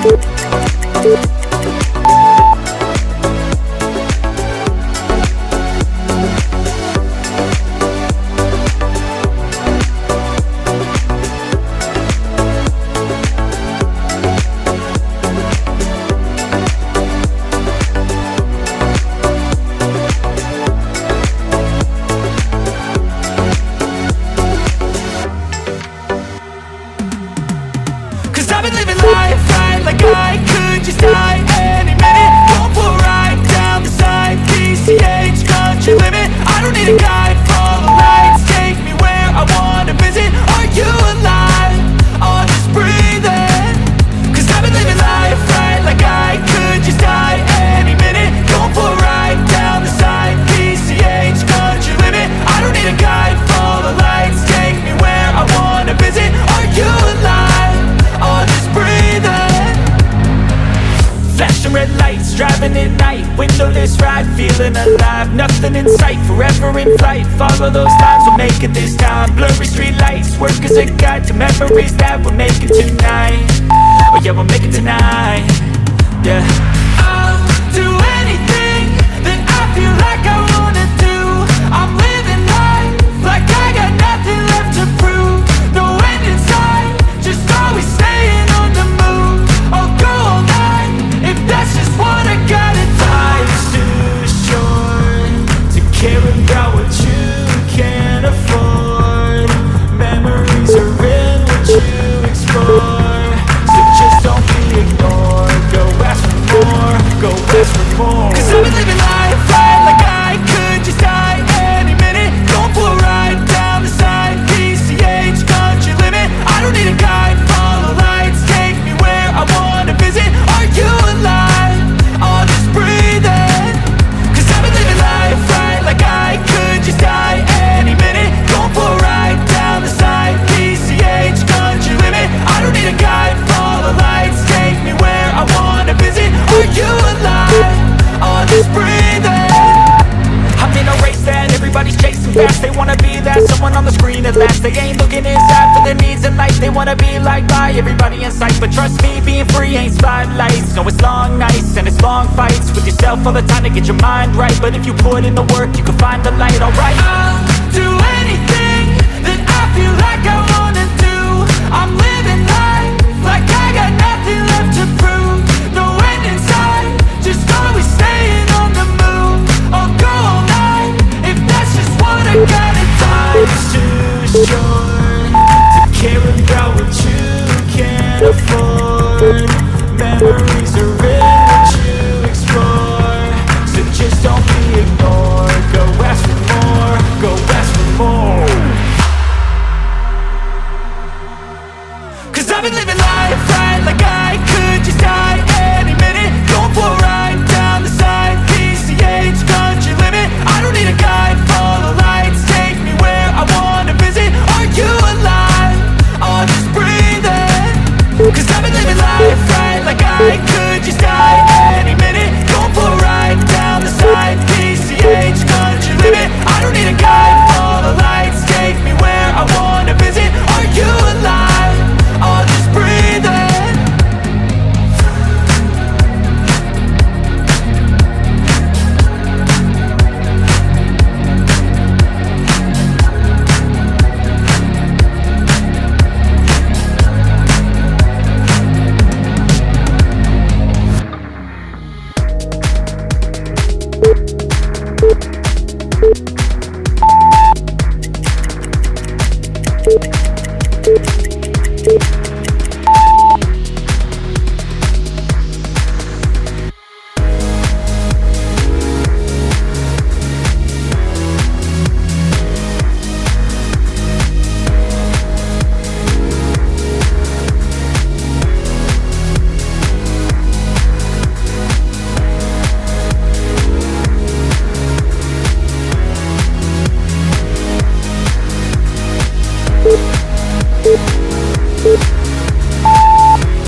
I've been living life right like I could just die any minute. Going for a ride down the side, PCH, country limit. I don't need a guide, follow lights, take me where I wanna visit. Are you alive? Or just breathing? Cause I've been living life right like I could just die any minute. Going for a ride down the side, PCH, country limit. I don't need a guide, follow lights, take me where I wanna visit. Are you alive? Or just breathing? Flashing red lights, driving at night, windowless ride, feeling alive. Nothing in sight, forever in flight. Follow those lines, we'll make it this time. Blurry street lights, work as a guide to memories that we're making tonight. Oh yeah, we'll make it tonight. Yeah. I'll do anything that I feel like I wanna do. I'm living life like I got nothing left to prove. No end in sight, just always staying on the move. I'll go all night if that's just what I gotta do. Life's too short to care about what you can't afford. Memories are in what you explore. So just don't be ignored. Go ask for more, go ask for more. Cause I've been living life right like I could just die any minute. Going for a ride down the side, PCH, country limit. I don't need a guide, follow lights, take me where I wanna visit. Are you alive? Or just breathing? Cause I've been living life right like I could just die any minute. Going for a ride down the side, PCH, country limit. I don't need a guide, follow lights, take me where I wanna visit. Are you alive? Or just breathing? I'm in a race that everybody's chasing fast. They wanna be that someone on the screen at last. They ain't looking inside for their needs in life. They wanna be liked by everybody in sight. But trust me, being free ain't spotlights. No, it's long nights and it's long fights with yourself all the time to get your mind right. But if you put in the work, you can find the light, alright. I'll do anything that I feel like I wanna do. I'm living life like I got nothing left to prove. No end in sight, just always staying on the move. I'll go all night if that's just what I gotta do. Life's too short to care about what you can't afford. Memories are